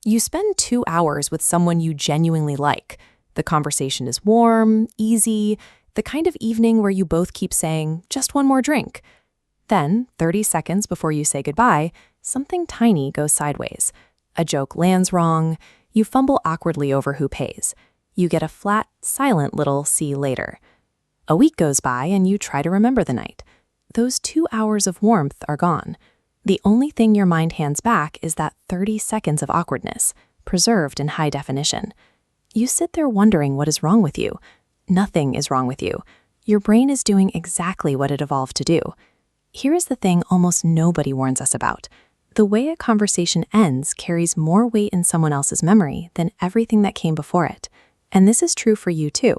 You spend 2 hours with someone you genuinely like. The conversation is warm, easy, the kind of evening where you both keep saying, just one more drink. Then, 30 seconds before you say goodbye, something tiny goes sideways. A joke lands wrong, you fumble awkwardly over who pays. You get a flat, silent little see you later. A week goes by and you try to remember the night. Those 2 hours of warmth are gone. The only thing your mind hands back is that 30 seconds of awkwardness, preserved in high definition. You sit there wondering what is wrong with you. Nothing is wrong with you. Your brain is doing exactly what it evolved to do. Here is the thing almost nobody warns us about. The way a conversation ends carries more weight in someone else's memory than everything that came before it. And this is true for you too.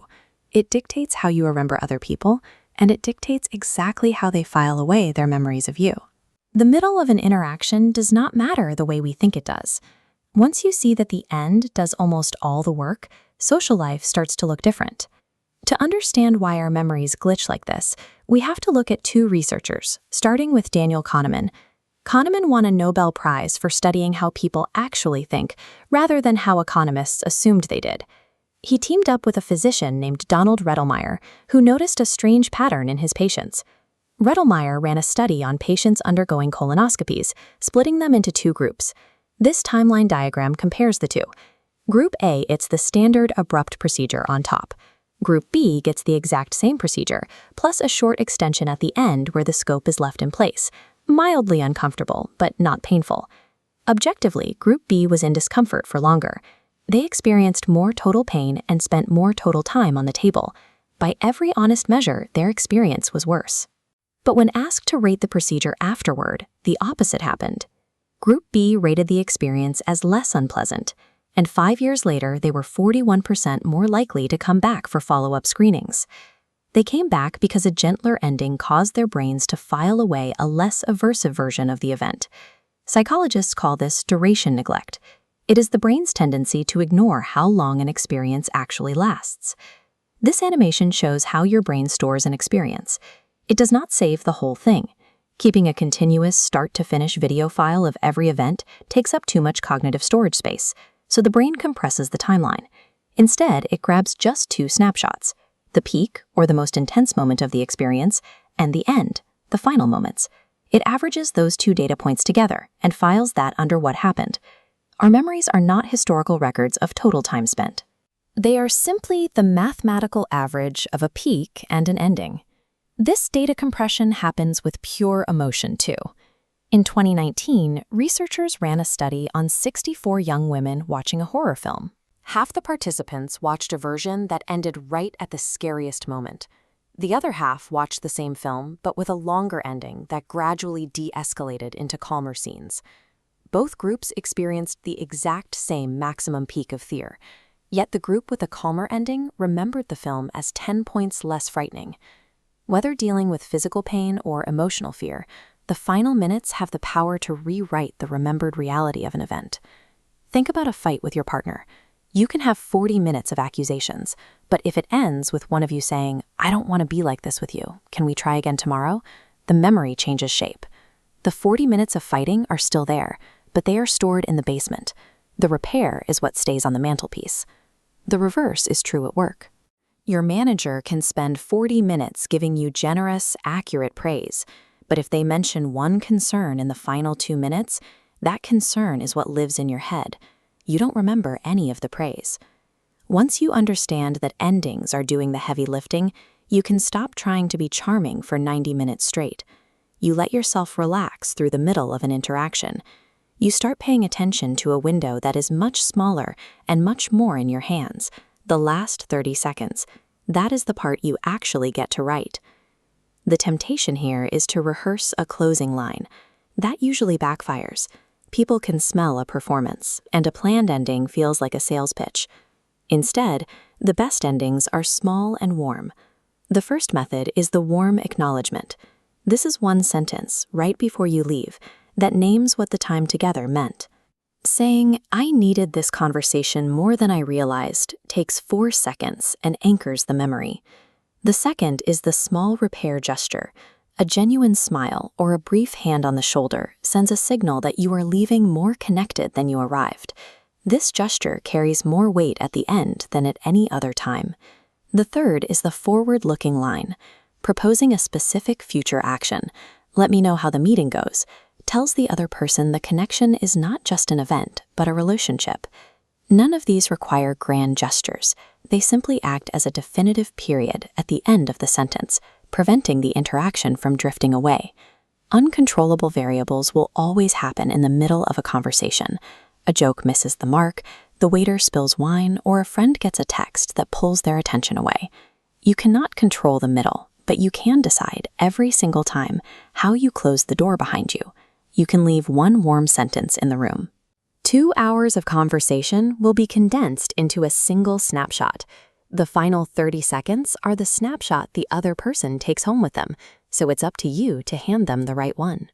It dictates how you remember other people, and it dictates exactly how they file away their memories of you. The middle of an interaction does not matter the way we think it does. Once you see that the end does almost all the work, social life starts to look different. To understand why our memories glitch like this, we have to look at two researchers, starting with Daniel Kahneman. Kahneman won a Nobel Prize for studying how people actually think, rather than how economists assumed they did. He teamed up with a physician named Donald Redelmeier, who noticed a strange pattern in his patients. Redelmeier ran a study on patients undergoing colonoscopies, splitting them into two groups. This timeline diagram compares the two. Group A gets the standard abrupt procedure on top. Group B gets the exact same procedure, plus a short extension at the end where the scope is left in place. Mildly uncomfortable, but not painful. Objectively, Group B was in discomfort for longer. They experienced more total pain and spent more total time on the table. By every honest measure, their experience was worse. But when asked to rate the procedure afterward, the opposite happened. Group B rated the experience as less unpleasant, and 5 years later, they were 41% more likely to come back for follow-up screenings. They came back because a gentler ending caused their brains to file away a less aversive version of the event. Psychologists call this duration neglect. It is the brain's tendency to ignore how long an experience actually lasts. This animation shows how your brain stores an experience. It does not save the whole thing. Keeping a continuous start-to-finish video file of every event takes up too much cognitive storage space, so the brain compresses the timeline. Instead, it grabs just two snapshots: the peak, or the most intense moment of the experience, and the end, the final moments. It averages those two data points together and files that under what happened. Our memories are not historical records of total time spent. They are simply the mathematical average of a peak and an ending. This data compression happens with pure emotion too. In 2019, researchers ran a study on 64 young women watching a horror film. Half the participants watched a version that ended right at the scariest moment. The other half watched the same film, but with a longer ending that gradually de-escalated into calmer scenes. Both groups experienced the exact same maximum peak of fear, yet the group with a calmer ending remembered the film as 10 points less frightening. Whether dealing with physical pain or emotional fear, the final minutes have the power to rewrite the remembered reality of an event. Think about a fight with your partner. You can have 40 minutes of accusations, but if it ends with one of you saying, "I don't want to be like this with you, can we try again tomorrow?" the memory changes shape. The 40 minutes of fighting are still there, but they are stored in the basement. The repair is what stays on the mantelpiece. The reverse is true at work. Your manager can spend 40 minutes giving you generous, accurate praise, but if they mention one concern in the final 2 minutes, that concern is what lives in your head. You don't remember any of the praise. Once you understand that endings are doing the heavy lifting, you can stop trying to be charming for 90 minutes straight. You let yourself relax through the middle of an interaction. You start paying attention to a window that is much smaller and much more in your hands. The last 30 seconds. That is the part you actually get to write. The temptation here is to rehearse a closing line. That usually backfires. People can smell a performance, and a planned ending feels like a sales pitch. Instead, the best endings are small and warm. The first method is the warm acknowledgment. This is one sentence, right before you leave, that names what the time together meant. Saying, "I needed this conversation more than I realized," takes 4 seconds and anchors the memory. The second is the small repair gesture. A genuine smile or a brief hand on the shoulder sends a signal that you are leaving more connected than you arrived. This gesture carries more weight at the end than at any other time. The third is the forward-looking line, proposing a specific future action. Let me know how the meeting goes. Tells the other person the connection is not just an event, but a relationship. None of these require grand gestures. They simply act as a definitive period at the end of the sentence, preventing the interaction from drifting away. Uncontrollable variables will always happen in the middle of a conversation. A joke misses the mark, the waiter spills wine, or a friend gets a text that pulls their attention away. You cannot control the middle, but you can decide every single time how you close the door behind you. You can leave one warm sentence in the room. 2 hours of conversation will be condensed into a single snapshot. The final 30 seconds are the snapshot the other person takes home with them, so it's up to you to hand them the right one.